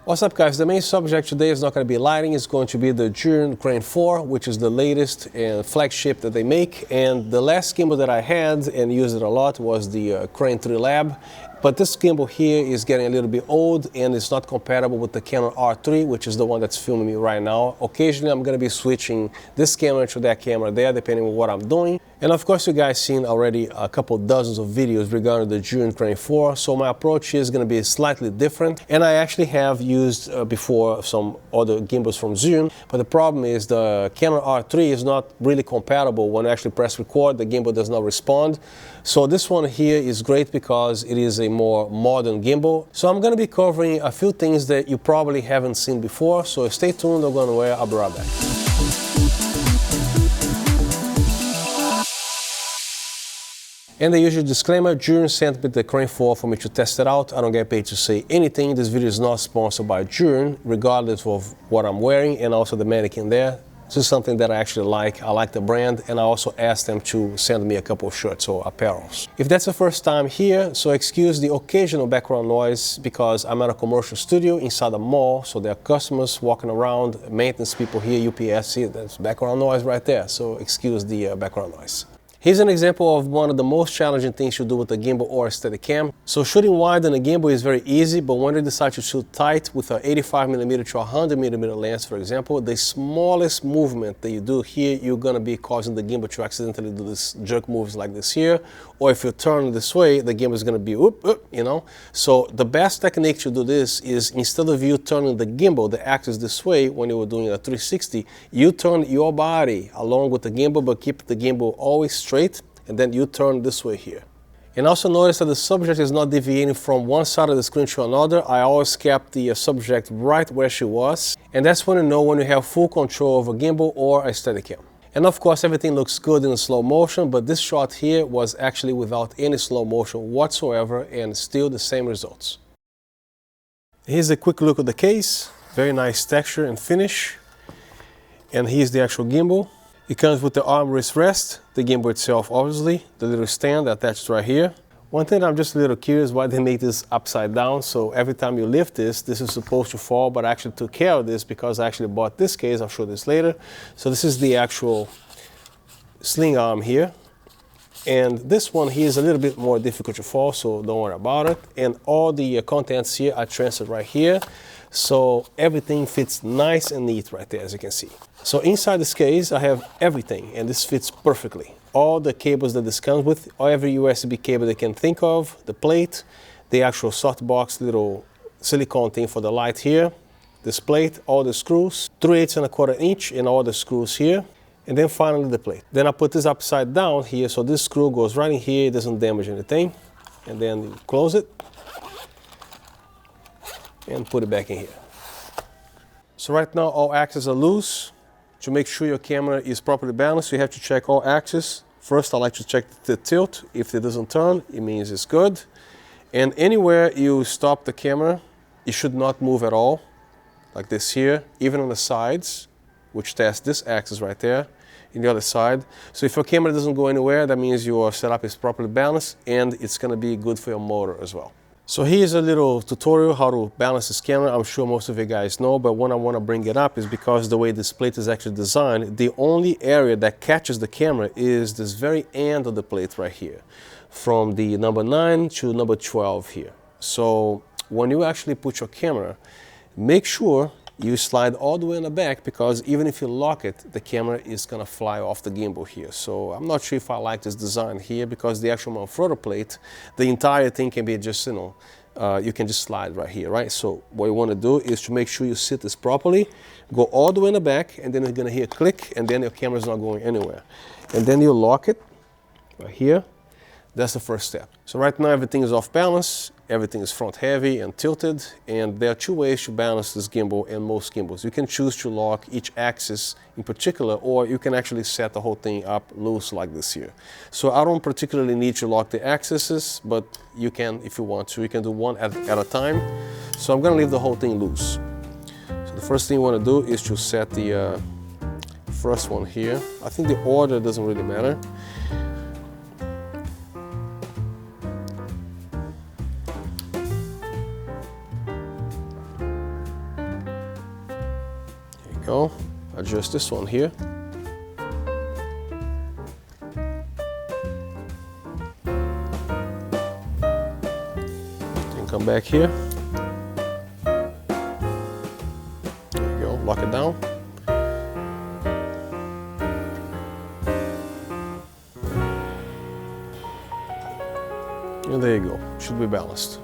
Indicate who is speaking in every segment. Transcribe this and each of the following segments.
Speaker 1: What's up guys, the main subject today is not going to be lighting, it's going to be the Zhiyun Crane 4, which is the latest and flagship that they make. And the last gimbal that I had and used it a lot was the Crane 3 Lab. But this gimbal here is getting a little bit old and it's not compatible with the Canon R3, which is the one that's filming me right now. Occasionally I'm going to be switching this camera to that camera there, depending on what I'm doing. And of course you guys seen already a couple dozens of videos regarding the Zhiyun Crane 4, so my approach here is going to be slightly different. And I actually have used before some other gimbals from Zhiyun, but the problem is the Canon R3 is not really compatible. When I actually press record, the gimbal does not respond. So this one here is great because it is a more modern gimbal. So I'm going to be covering a few things that you probably haven't seen before, so stay tuned, I'm going to wear, I'll be right back. And the usual disclaimer, Zhiyun sent me the Crane 4 for me to test it out. I don't get paid to say anything. This video is not sponsored by Zhiyun, regardless of what I'm wearing and also the mannequin there. This is something that I actually like. I like the brand, and I also asked them to send me a couple of shirts or apparels. If that's the first time here, so excuse the occasional background noise because I'm at a commercial studio inside a mall, so there are customers walking around, maintenance people here, UPS, see, there's background noise right there, so excuse the background noise. Here's an example of one of the most challenging things to do with a gimbal or a Steadicam. So shooting wide on a gimbal is very easy, but when you decide to shoot tight with an 85mm to 100mm lens, for example, the smallest movement that you do here, you're going to be causing the gimbal to accidentally do this jerk moves like this here. Or if you turn this way, the gimbal is going to be you know. So the best technique to do this is, instead of you turning the gimbal, the axis this way, when you were doing a 360, you turn your body along with the gimbal, but keep the gimbal always straight, and then you turn this way here. And also notice that the subject is not deviating from one side of the screen to another. I always kept the subject right where she was. And that's when you know when you have full control of a gimbal or a Steadicam. And of course everything looks good in slow motion, but this shot here was actually without any slow motion whatsoever and still the same results. Here's a quick look at the case. Very nice texture and finish. And here's the actual gimbal. It comes with the armrest rest, the gimbal itself obviously, the little stand attached right here. One thing I'm just a little curious why they make this upside down, so every time you lift this, this is supposed to fall, but I actually took care of this because I actually bought this case, I'll show this later. So this is the actual sling arm here. And this one here is a little bit more difficult to fall, so don't worry about it. And all the contents here are transferred right here. So everything fits nice and neat right there, as you can see. So inside this case, I have everything, and this fits perfectly. All the cables that this comes with, every USB cable they can think of, the plate, the actual softbox little silicone thing for the light here, this plate, all the screws, 3/8 1/4 inch, and all the screws here. And then finally the plate. Then I put this upside down here, so this screw goes right in here, it doesn't damage anything. And then you close it and put it back in here. So right now all axes are loose. To make sure your camera is properly balanced, you have to check all axes. First, I like to check the tilt. If it doesn't turn, it means it's good. And anywhere you stop the camera, it should not move at all, like this here, even on the sides, which tests this axis right there, in the other side. So if your camera doesn't go anywhere, that means your setup is properly balanced, and it's going to be good for your motor as well. So here's a little tutorial how to balance this camera. I'm sure most of you guys know, but when I want to bring it up is because the way this plate is actually designed, the only area that catches the camera is this very end of the plate right here, from the number 9 to number 12 here. So when you actually put your camera, make sure you slide all the way in the back, because even if you lock it, the camera is going to fly off the gimbal here. So I'm not sure if I like this design here, because the actual Manfrotto plate, the entire thing can be just, you know, you can just slide right here, right? So what you want to do is to make sure you sit this properly, go all the way in the back, and then you're going to hear a click, and then your camera is not going anywhere. And then you lock it right here. That's the first step. So right now everything is off balance, everything is front heavy and tilted, and there are two ways to balance this gimbal and most gimbals. You can choose to lock each axis in particular, or you can actually set the whole thing up loose like this here. So I don't particularly need to lock the axes, but you can, if you want to, you can do one at a time. So I'm going to leave the whole thing loose. So the first thing you want to do is to set the first one here. I think the order doesn't really matter. go. Adjust this one here. And come back here. There you go, lock it down. And there you go, should be balanced.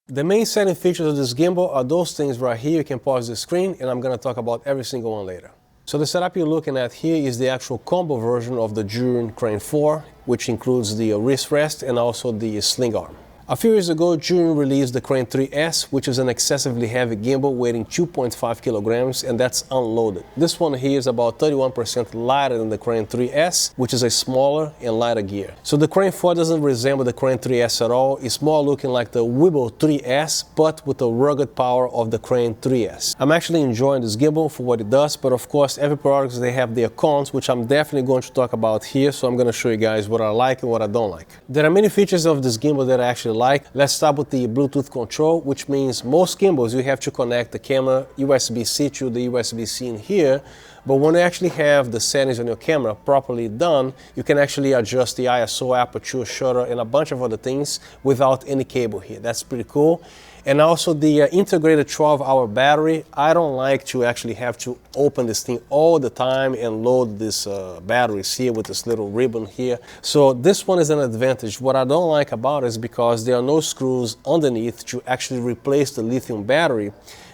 Speaker 1: The main setting features of this gimbal are those things right here. You can pause the screen and I'm going to talk about every single one later. So the setup you're looking at here is the actual combo version of the Zhiyun Crane 4, which includes the wrist rest and also the sling arm. A few years ago, Zhiyun released the Crane 3S, which is an excessively heavy gimbal weighing 2.5 kilograms, and that's unloaded. This one here is about 31% lighter than the Crane 3S, which is a smaller and lighter gear. So the Crane 4 doesn't resemble the Crane 3S at all. It's more looking like the Gimbal 3S, but with the rugged power of the Crane 3S. I'm actually enjoying this gimbal for what it does, but of course, every product, they have their cons, which I'm definitely going to talk about here, so I'm going to show you guys what I like and what I don't like. There are many features of this gimbal that I actually like. Let's start with the Bluetooth control, which means most gimbals you have to connect the camera USB-C to the USB-C in here, but when you actually have the settings on your camera properly done, you can actually adjust the ISO, aperture, shutter, and a bunch of other things without any cable here. That's pretty cool. And also the integrated 12-hour battery. I don't like to actually have to open this thing all the time and load this batteries here with this little ribbon here. So this one is an advantage. What I don't like about it is because there are no screws underneath to actually replace the lithium battery,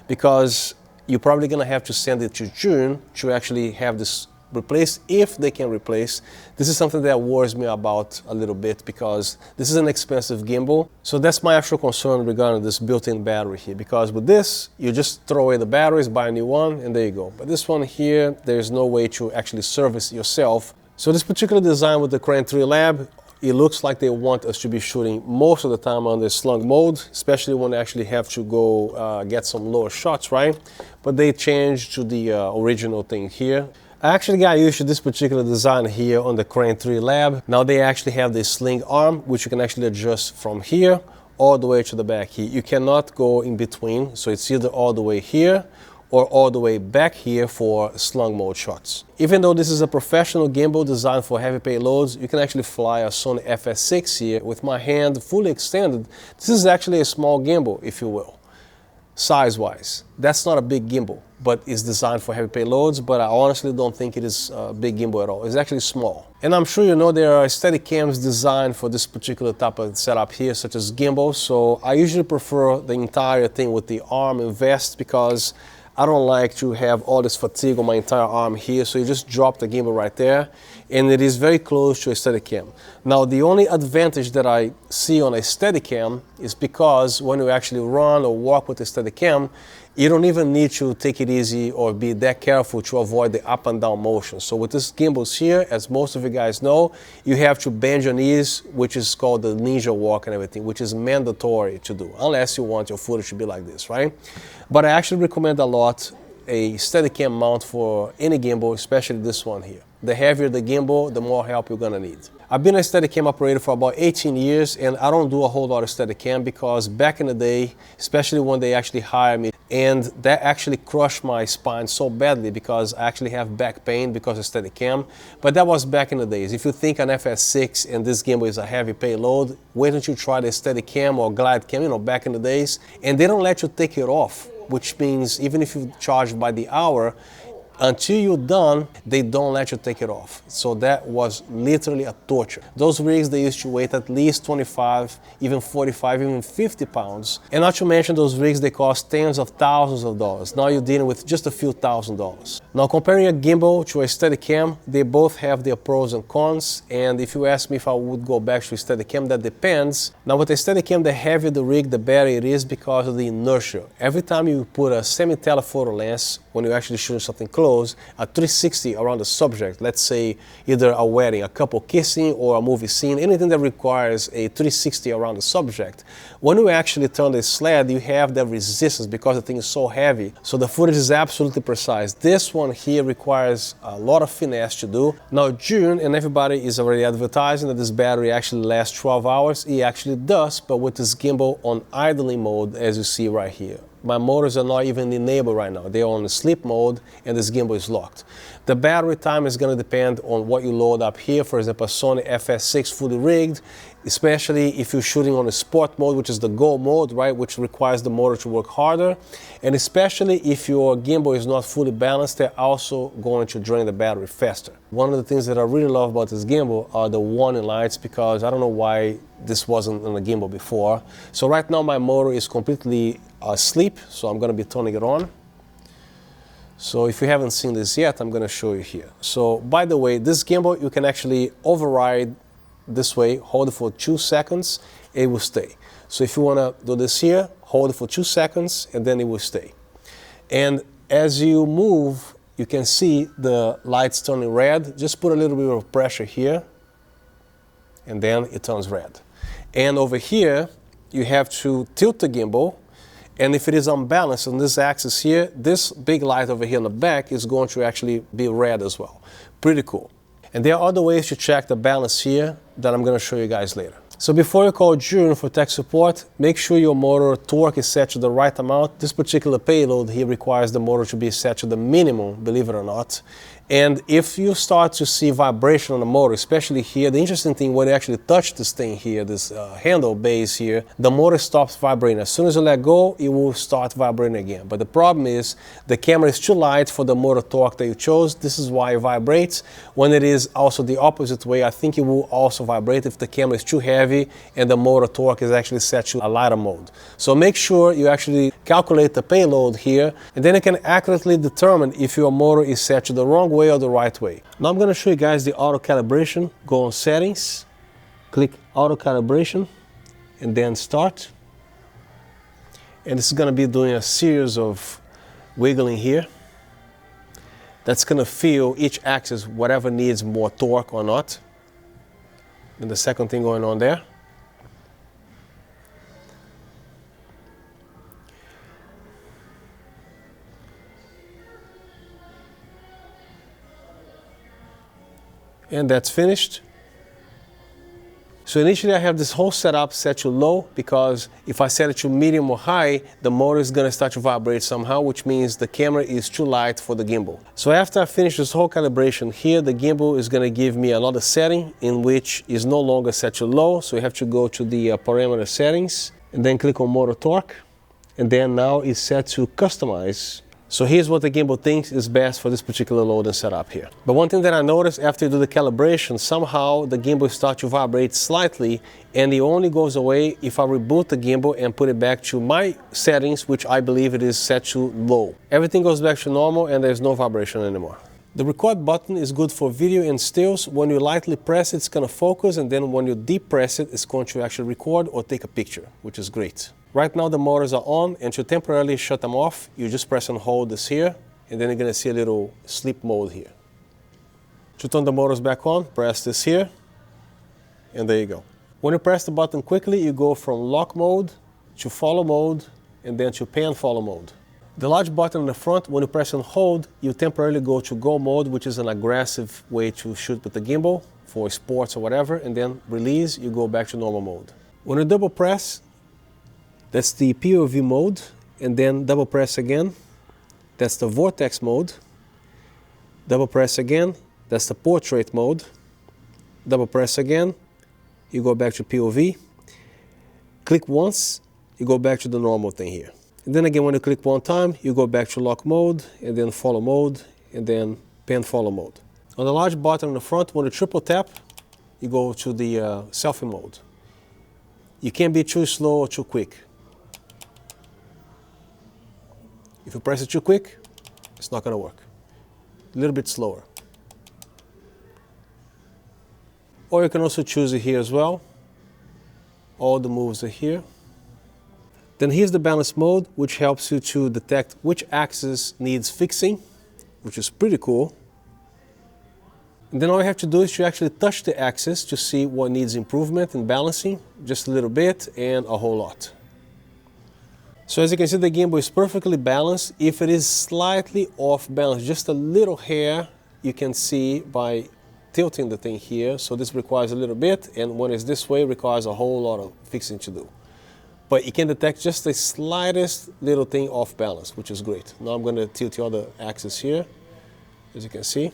Speaker 1: because you're probably gonna have to send it to Zhiyun to actually have this replaced, if they can replace. This is something that worries me about a little bit, because this is an expensive gimbal. So that's my actual concern regarding this built-in battery here, because with this, you just throw away the batteries, buy a new one, and there you go. But this one here, there's no way to actually service yourself. So this particular design with the Crane 3 Lab, it looks like they want us to be shooting most of the time on the slung mode, especially when they actually have to go get some lower shots, right? But they changed to the original thing here. I actually got used to this particular design here on the Crane 3 Lab. Now they actually have this sling arm, which you can actually adjust from here all the way to the back here. You cannot go in between, so it's either all the way here or all the way back here for slung mode shots. Even though this is a professional gimbal designed for heavy payloads, you can actually fly a Sony FS6 here with my hand fully extended. This is actually a small gimbal, if you will, size-wise. That's not a big gimbal, but it's designed for heavy payloads, but I honestly don't think it is a big gimbal at all. It's actually small. And I'm sure you know there are Steadicams designed for this particular type of setup here, such as gimbals, so I usually prefer the entire thing with the arm and vest, because I don't like to have all this fatigue on my entire arm here, so you just drop the gimbal right there, and it is very close to a Steadicam. Now, the only advantage that I see on a Steadicam is because when you actually run or walk with a Steadicam, you don't even need to take it easy or be that careful to avoid the up and down motion. So with this gimbals here, as most of you guys know, you have to bend your knees, which is called the ninja walk and everything, which is mandatory to do, unless you want your footage to be like this, right? But I actually recommend a lot a Steadicam mount for any gimbal, especially this one here. The heavier the gimbal, the more help you're gonna need. I've been a Steadicam operator for about 18 years, and I don't do a whole lot of Steadicam because back in the day, especially when they actually hired me, and that actually crushed my spine so badly because I actually have back pain because of Steadicam. But that was back in the days. If you think an FS6 and this gimbal is a heavy payload, why don't you try the Steadicam or GlideCam, you know, back in the days, and they don't let you take it off, which means even if you charge by the hour, until you're done, they don't let you take it off. So that was literally a torture. Those rigs, they used to weigh at least 25, even 45, even 50 pounds. And not to mention those rigs, they cost tens of thousands of dollars. Now you're dealing with just a few $1,000s. Now comparing a gimbal to a Steadicam, they both have their pros and cons. And if you ask me if I would go back to a Steadicam, that depends. Now with a Steadicam, the heavier the rig, the better it is because of the inertia. Every time you put a semi-telephoto lens when you're actually shooting something close, a 360 around the subject. Let's say either a wedding, a couple kissing, or a movie scene, anything that requires a 360 around the subject. When you actually turn the sled, you have that resistance because the thing is so heavy. So the footage is absolutely precise. This one here requires a lot of finesse to do. Now Zhiyun, and everybody is already advertising that this battery actually lasts 12 hours. It actually does, but with this gimbal on idling mode, as you see right here. My motors are not even enabled right now. They're on the sleep mode and this gimbal is locked. The battery time is going to depend on what you load up here. For example, a Sony FS6 fully rigged, especially if you're shooting on the sport mode, which is the go mode, right, which requires the motor to work harder. And especially if your gimbal is not fully balanced, they're also going to drain the battery faster. One of the things that I really love about this gimbal are the warning lights, because I don't know why this wasn't on the gimbal before. So right now my motor is completely asleep, so I'm going to be turning it on. So if you haven't seen this yet, I'm going to show you here. So by the way, this gimbal, you can actually override this way, hold it for 2 seconds, it will stay. So if you want to do this here, hold it for 2 seconds and then it will stay. And as you move, you can see the lights turning red. Just put a little bit of pressure here and then it turns red. And over here, you have to tilt the gimbal. And if it is unbalanced on this axis here, this big light over here on the back is going to actually be red as well. Pretty cool. And there are other ways to check the balance here that I'm going to show you guys later. So before you call Zhiyun for tech support, make sure your motor torque is set to the right amount. This particular payload here requires the motor to be set to the minimum, believe it or not. And if you start to see vibration on the motor, especially here, the interesting thing, when you actually touch this thing here, this handle base here, the motor stops vibrating. As soon as you let go, it will start vibrating again. But the problem is the camera is too light for the motor torque that you chose. This is why it vibrates. When it is also the opposite way, I think it will also vibrate if the camera is too heavy and the motor torque is actually set to a lighter mode. So make sure you actually calculate the payload here, and then you can accurately determine if your motor is set to the wrong way or the right way. Now I'm going to show you guys the auto calibration. Go on settings, click auto calibration, and then start. And this is going to be doing a series of wiggling here. That's going to feel each axis, whatever needs more torque or not. And the second thing going on there. And that's finished. So initially I have this whole setup set to low, because if I set it to medium or high, the motor is going to start to vibrate somehow, which means the camera is too light for the gimbal. So after I finish this whole calibration here, the gimbal is going to give me another setting in which is no longer set to low. So you have to go to the parameter settings and then click on motor torque. And then now it's set to customize. So here's what the gimbal thinks is best for this particular load and setup here. But one thing that I noticed after you do the calibration, somehow the gimbal starts to vibrate slightly, and it only goes away if I reboot the gimbal and put it back to my settings, which I believe it is set to low. Everything goes back to normal and there's no vibration anymore. The record button is good for video and stills. When you lightly press it, it's going to focus, and then when you deep press it, it's going to actually record or take a picture, which is great. Right now the motors are on, and to temporarily shut them off, you just press and hold this here, and then you're going to see a little sleep mode here. To turn the motors back on, press this here, and there you go. When you press the button quickly, you go from lock mode to follow mode, and then to pan follow mode. The large button in the front, when you press and hold, you temporarily go to go mode, which is an aggressive way to shoot with the gimbal for sports or whatever, and then release, you go back to normal mode. When you double press, that's the POV mode, and then double press again, that's the vortex mode. Double press again, that's the portrait mode. Double press again, you go back to POV. Click once, you go back to the normal thing here. And then again, when you click one time, you go back to lock mode, and then follow mode, and then pan follow mode. On the large button in the front, when you triple tap, you go to the selfie mode. You can't be too slow or too quick. If you press it too quick, it's not going to work. A little bit slower. Or you can also choose it here as well. All the moves are here. Then here's the balance mode, which helps you to detect which axis needs fixing, which is pretty cool. And then all you have to do is to actually touch the axis to see what needs improvement in balancing, just a little bit and a whole lot. So as you can see, the gimbal is perfectly balanced. If it is slightly off balance, just a little hair, you can see by tilting the thing here. So this requires a little bit, and when it's this way, it requires a whole lot of fixing to do. But you can detect just the slightest little thing off balance, which is great. Now I'm going to tilt the other axis here, as you can see.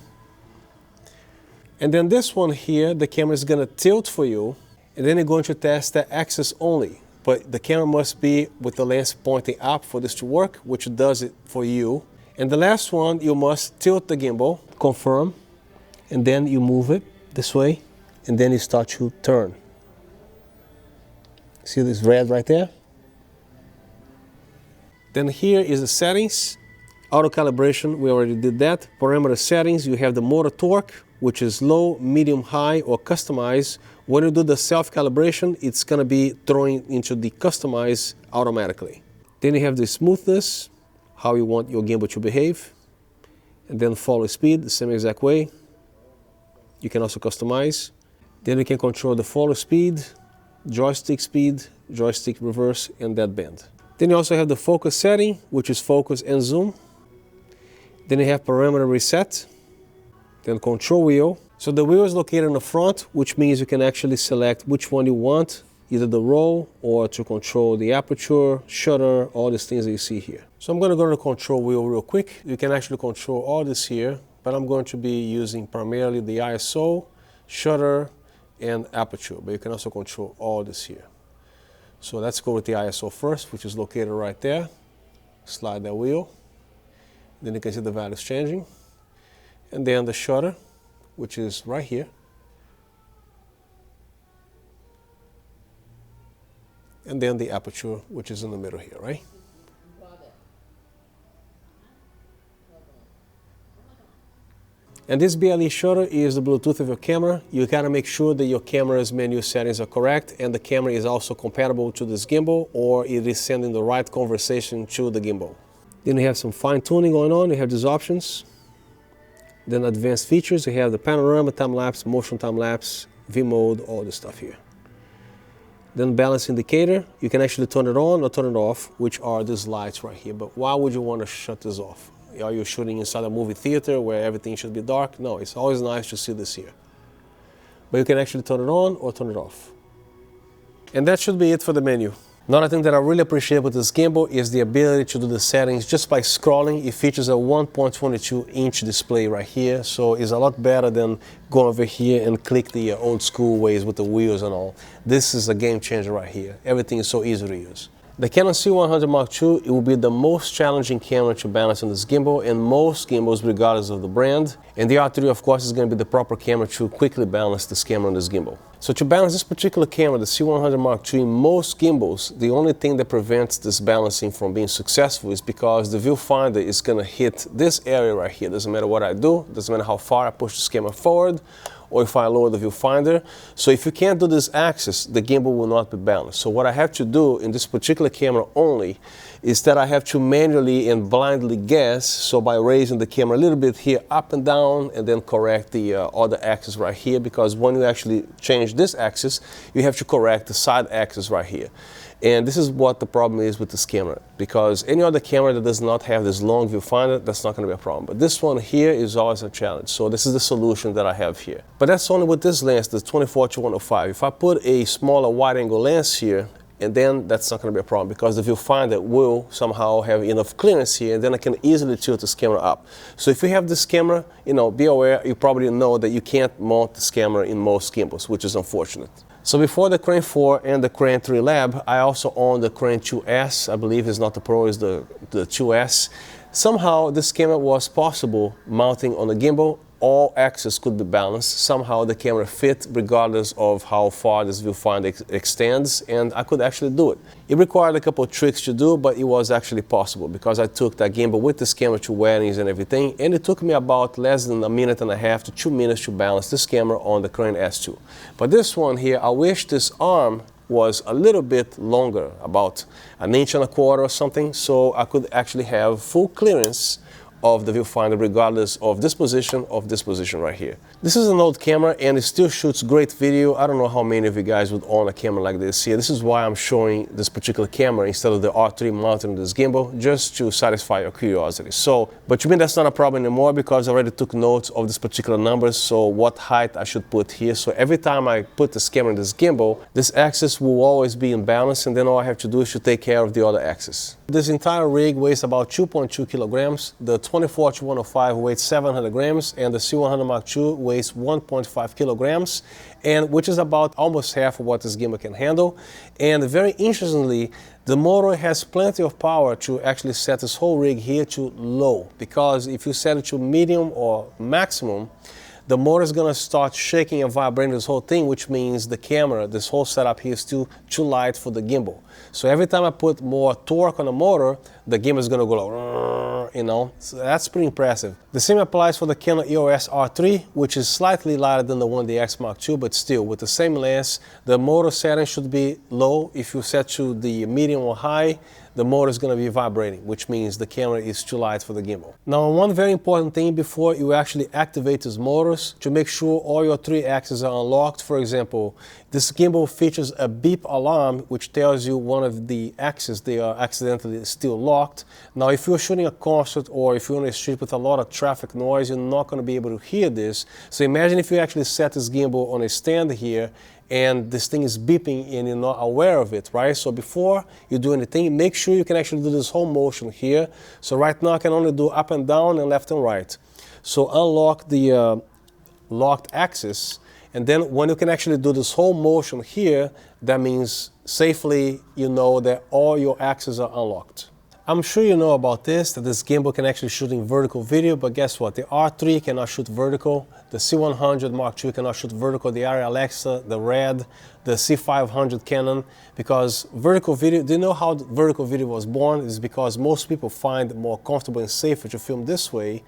Speaker 1: And then this one here, the camera is going to tilt for you, and then you're going to test the axis only. But the camera must be with the lens pointing up for this to work, which does it for you. And the last one, you must tilt the gimbal, confirm, and then you move it this way, and then you start to turn. See this red right there? Then here is the settings. Auto-calibration, we already did that. Parameter settings, you have the motor torque, which is low, medium, high, or customized. When you do the self-calibration, it's going to be throwing into the customize automatically. Then you have the smoothness, how you want your gimbal to behave. And then follow speed, the same exact way. You can also customize. Then you can control the follow speed, joystick reverse, and dead band. Then you also have the focus setting, which is focus and zoom. Then you have parameter reset. Then control wheel. So the wheel is located in the front, which means you can actually select which one you want, either the roll or to control the aperture, shutter, all these things that you see here. So I'm going to go to the control wheel real quick. You can actually control all this here, but I'm going to be using primarily the ISO, shutter, and aperture, but you can also control all this here. So let's go with the ISO first, which is located right there. Slide that wheel. Then you can see the values changing. And then the shutter, which is right here. And then the aperture, which is in the middle here, right? And this BLE shutter is the Bluetooth of your camera. You gotta make sure that your camera's menu settings are correct and the camera is also compatible to this gimbal, or it is sending the right conversation to the gimbal. Then you have some fine tuning going on. You have these options. Then advanced features, you have the panorama, time-lapse, motion time-lapse, V-mode, all this stuff here. Then balance indicator, you can actually turn it on or turn it off, which are these lights right here. But why would you want to shut this off? Are you shooting inside a movie theater where everything should be dark? No, it's always nice to see this here. But you can actually turn it on or turn it off. And that should be it for the menu. Another thing that I really appreciate with this gimbal is the ability to do the settings just by scrolling. It features a 1.22-inch display right here, so it's a lot better than going over here and click the old school ways with the wheels and all. This is a game changer right here. Everything is so easy to use. The Canon C100 MKII, it will be the most challenging camera to balance on this gimbal, and most gimbals regardless of the brand. And the R3, of course, is going to be the proper camera to quickly balance this camera on this gimbal. So to balance this particular camera, the C100 MKII, most gimbals, the only thing that prevents this balancing from being successful is because the viewfinder is going to hit this area right here. Doesn't matter what I do, doesn't matter how far I push this camera forward, or if I lower the viewfinder. So if you can't do this axis, the gimbal will not be balanced. So what I have to do in this particular camera only is that I have to manually and blindly guess, so by raising the camera a little bit here up and down, and then correct the other axis right here, because when you actually change this axis, you have to correct the side axis right here. And this is what the problem is with this camera, because any other camera that does not have this long viewfinder, that's not going to be a problem. But this one here is always a challenge. So this is the solution that I have here. But that's only with this lens, the 24-105. If I put a smaller wide-angle lens here, and then that's not going to be a problem, because the viewfinder will somehow have enough clearance here, and then I can easily tilt this camera up. So if you have this camera, be aware, you probably know that you can't mount this camera in most gimbals, which is unfortunate. So before the Crane 4 and the Crane 3 Lab, I also own the Crane 2S. I believe it's not the Pro, it's the 2S. Somehow this camera was possible mounting on the gimbal. All axes could be balanced. Somehow the camera fit regardless of how far this viewfinder extends, and I could actually do it. It required a couple of tricks to do, but it was actually possible because I took that gimbal with this camera to weddings and everything, and it took me about less than a minute and a half to 2 minutes to balance this camera on the Crane S2. But this one here, I wish this arm was a little bit longer, about 1.25 inches or something, so I could actually have full clearance of the viewfinder regardless of this position right here. This is an old camera and it still shoots great video. I don't know how many of you guys would own a camera like this here. This is why I'm showing this particular camera instead of the R3 mounted on this gimbal, just to satisfy your curiosity. So, but you mean that's not a problem anymore because I already took notes of this particular numbers, so what height I should put here. So every time I put this camera in this gimbal, this axis will always be in balance, and then all I have to do is to take care of the other axis. This entire rig weighs about 2.2 kilograms. The 24-105 weighs 700 grams, and the C100 MKII weighs 1.5 kilograms, and which is about almost half of what this gimbal can handle. And very interestingly, the motor has plenty of power to actually set this whole rig here to low, because if you set it to medium or maximum, the motor is going to start shaking and vibrating this whole thing, which means the camera, this whole setup here, is still too light for the gimbal. So every time I put more torque on the motor, the gimbal is going to go, you know, so that's pretty impressive. The same applies for the Canon EOS R3, which is slightly lighter than the 1DX Mark II, but still with the same lens, the motor setting should be low. If you set to the medium or high, the motor is going to be vibrating, which means the camera is too light for the gimbal. Now, one very important thing before you actually activate these motors, to make sure all your 3 axes are unlocked. For example, this gimbal features a beep alarm which tells you one of the axes they are accidentally still locked. Now, if you're shooting a concert or if you're on a street with a lot of traffic noise, you're not going to be able to hear this. So imagine if you actually set this gimbal on a stand here and this thing is beeping and you're not aware of it, right? So before you do anything, make sure you can actually do this whole motion here. So right now I can only do up and down and left and right. So unlock the locked axis, and then when you can actually do this whole motion here, that means safely you know that all your axes are unlocked. I'm sure you know about this, that this gimbal can actually shoot in vertical video, but guess what? The R3 cannot shoot vertical, the C100 Mark II cannot shoot vertical, the Arri Alexa, the Red, the C500 Canon, because vertical video, do you know how vertical video was born? It's because most people find it more comfortable and safer to film this way.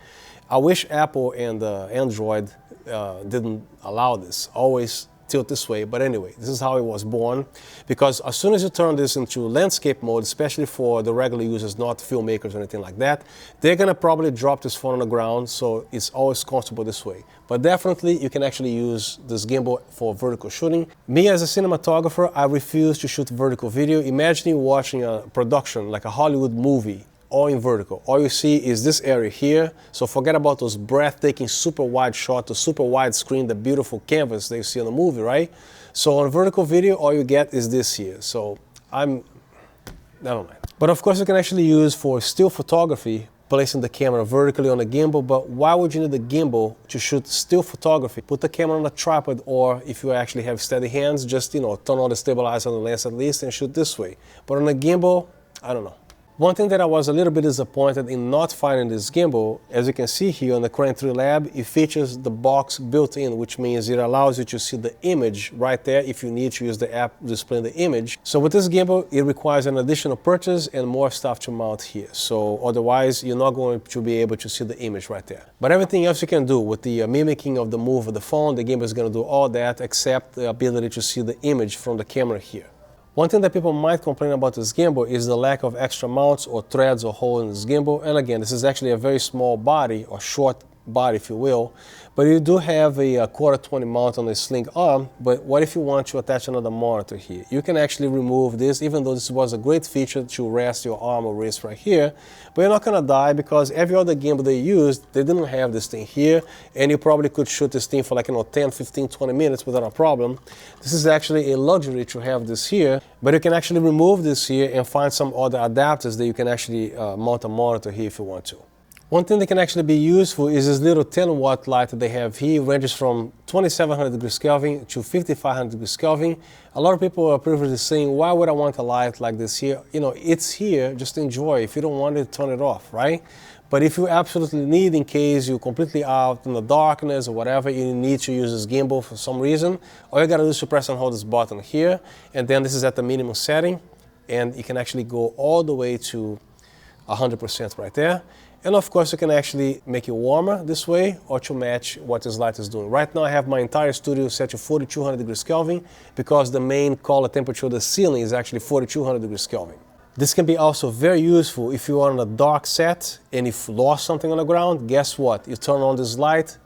Speaker 1: I wish Apple and Android didn't allow this. Always tilt this way, but anyway, this is how it was born, because as soon as you turn this into landscape mode, especially for the regular users, not filmmakers or anything like that, they're gonna probably drop this phone on the ground, so it's always comfortable this way. But definitely you can actually use this gimbal for vertical shooting. Me as a cinematographer, I refuse to shoot vertical video. Imagine you watching a production like a Hollywood movie, all in vertical. All you see is this area here, so forget about those breathtaking super wide shot, the super wide screen, the beautiful canvas that you see in the movie, right? So on vertical video, all you get is this here. So never mind. But of course you can actually use for still photography, placing the camera vertically on the gimbal, but why would you need the gimbal to shoot still photography? Put the camera on a tripod, or if you actually have steady hands, just, you know, turn on the stabilizer on the lens at least and shoot this way. But on a gimbal, I don't know. One thing that I was a little bit disappointed in not finding this gimbal, as you can see here on the Crane 3 Lab, it features the box built in, which means it allows you to see the image right there if you need to use the app displaying the image. So with this gimbal, it requires an additional purchase and more stuff to mount here. So otherwise, you're not going to be able to see the image right there. But everything else you can do with the mimicking of the move of the phone, the gimbal is going to do all that except the ability to see the image from the camera here. One thing that people might complain about this gimbal is the lack of extra mounts or threads or holes in this gimbal. And again, this is actually a very small body, or short body if you will, but you do have a 1/4-20 mount on the sling arm. But what if you want to attach another monitor here? You can actually remove this, even though this was a great feature to rest your arm or wrist right here, but you're not gonna die, because every other gimbal they used, they didn't have this thing here, and you probably could shoot this thing for like, 10, 15, 20 minutes without a problem. This is actually a luxury to have this here, but you can actually remove this here and find some other adapters that you can actually mount a monitor here if you want to. One thing that can actually be useful is this little 10-watt light that they have here. It ranges from 2700 degrees Kelvin to 5500 degrees Kelvin. A lot of people are previously saying, why would I want a light like this here? You know, it's here, just enjoy. If you don't want it, turn it off, right? But if you absolutely need, in case you're completely out in the darkness or whatever, you need to use this gimbal for some reason, all you gotta do is to press and hold this button here, and then this is at the minimum setting, and you can actually go all the way to 100% right there. And of course you can actually make it warmer this way or to match what this light is doing. Right now I have my entire studio set to 4200 degrees Kelvin because the main color temperature of the ceiling is actually 4200 degrees Kelvin. This can be also very useful if you are on a dark set and if you lost something on the ground. Guess what? You turn on this light.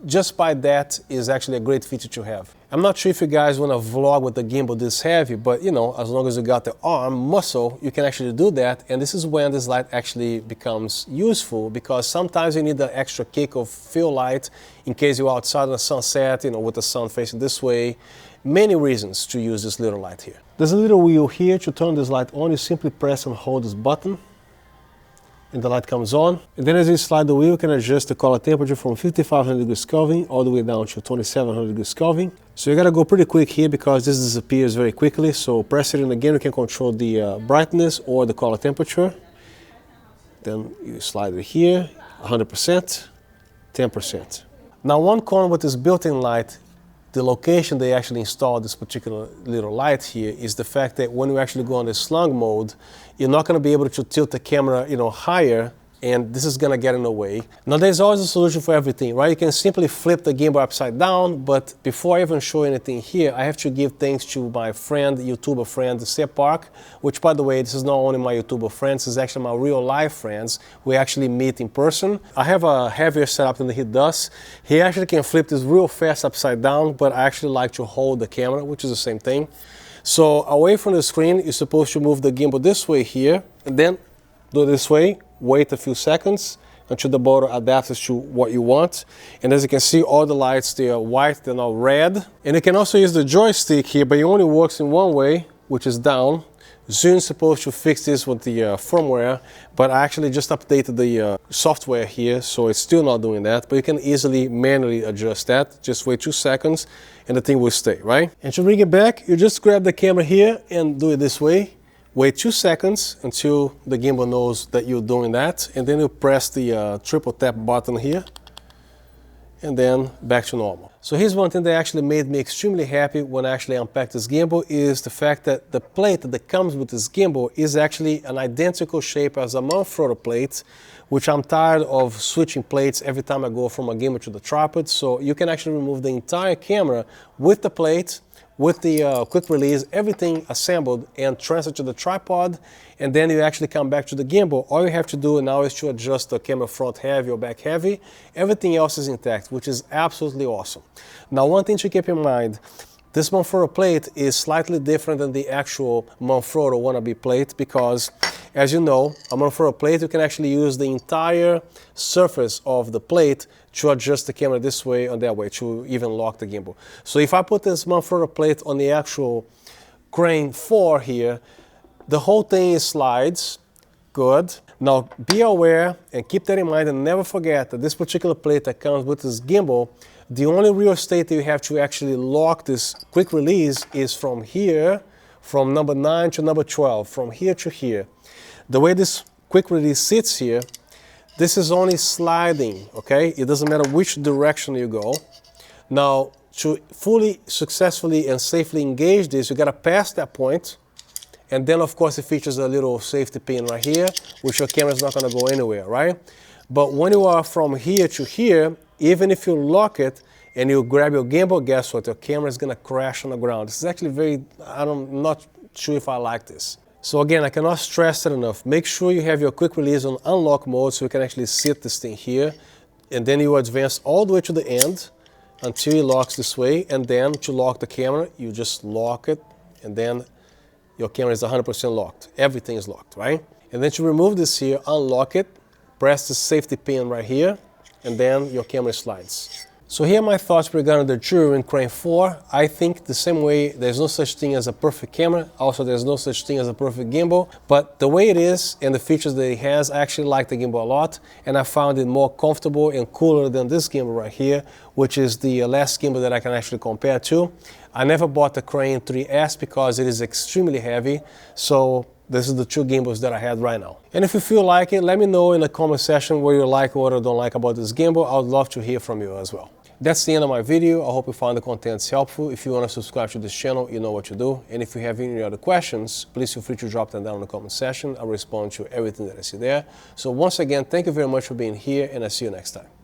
Speaker 1: Just by that is actually a great feature to have. I'm not sure if you guys want to vlog with the gimbal this heavy, but you know, as long as you got the arm muscle, you can actually do that. And this is when this light actually becomes useful, because sometimes you need the extra kick of fill light in case you're outside on a sunset, you know, with the sun facing this way. Many reasons to use this little light here. There's a little wheel here to turn this light on. You simply press and hold this button, and the light comes on. And then as you slide the wheel, you can adjust the color temperature from 5500 degrees Kelvin all the way down to 2700 degrees Kelvin. So you gotta go pretty quick here because this disappears very quickly. So press it in again, you can control the brightness or the color temperature. Then you slide it here, 100%, 10%. Now one con with this built-in light, the location they actually installed this particular little light here, is the fact that when you actually go on the slung mode, you're not going to be able to tilt the camera, you know, higher, and this is going to get in the way. Now there's always a solution for everything, right? You can simply flip the gimbal upside down, but before I even show anything here, I have to give thanks to my friend, YouTuber friend, Seth Park, which, by the way, this is not only my YouTuber friends, this is actually my real life friends. We actually meet in person. I have a heavier setup than he does. He actually can flip this real fast upside down, but I actually like to hold the camera, which is the same thing. So away from the screen, you're supposed to move the gimbal this way here, and then do it this way. Wait a few seconds until the motor adapts to what you want. And as you can see, all the lights, they are white, they're now red. And you can also use the joystick here, but it only works in one way, which is down. Zhiyun's supposed to fix this with the firmware, but I actually just updated the software here, so it's still not doing that. But you can easily manually adjust that. Just wait 2 seconds and the thing will stay, right? And to bring it back, you just grab the camera here and do it this way. Wait 2 seconds until the gimbal knows that you're doing that, and then you press the triple tap button here, and then back to normal. So here's one thing that actually made me extremely happy when I actually unpacked this gimbal, is the fact that the plate that comes with this gimbal is actually an identical shape as a Manfrotto plate, which I'm tired of switching plates every time I go from a gimbal to the tripod. So you can actually remove the entire camera with the plate, with the quick release, everything assembled, and transfer to the tripod, and then you actually come back to the gimbal. All you have to do now is to adjust the camera front heavy or back heavy. Everything else is intact, which is absolutely awesome. Now one thing to keep in mind, this Manfrotto plate is slightly different than the actual Manfrotto wannabe plate because, as you know, a Manfrotto plate, you can actually use the entire surface of the plate to adjust the camera this way and that way to even lock the gimbal. So if I put this Manfrotto plate on the actual Crane 4 here, the whole thing slides. Good. Now be aware and keep that in mind, and never forget that this particular plate that comes with this gimbal, the only real estate that you have to actually lock this quick release is from here, from number 9 to number 12, from here to here. The way this quick release sits here, this is only sliding, okay? It doesn't matter which direction you go. Now, to fully, successfully, and safely engage this, you gotta pass that point, and then of course it features a little safety pin right here, which your camera's not gonna go anywhere, right? But when you are from here to here, even if you lock it and you grab your gimbal, guess what? Your camera is gonna crash on the ground. This is actually I'm not sure if I like this. So again, I cannot stress it enough. Make sure you have your quick release on unlock mode so you can actually sit this thing here, and then you advance all the way to the end until it locks this way, and then to lock the camera, you just lock it, and then your camera is 100% locked. Everything is locked, right? And then to remove this here, unlock it, press the safety pin right here, and then your camera slides. So here are my thoughts regarding the Zhiyun Crane 4. I think the same way, there's no such thing as a perfect camera. Also, there's no such thing as a perfect gimbal. But the way it is and the features that it has, I actually like the gimbal a lot. And I found it more comfortable and cooler than this gimbal right here, which is the last gimbal that I can actually compare to. I never bought the Crane 3S because it is extremely heavy. So this is the two gimbals that I had right now. And if you feel like it, let me know in the comment section what you like or what you don't like about this gimbal. I would love to hear from you as well. That's the end of my video. I hope you found the contents helpful. If you want to subscribe to this channel, you know what to do. And if you have any other questions, please feel free to drop them down in the comment section. I'll respond to everything that I see there. So once again, thank you very much for being here, and I'll see you next time.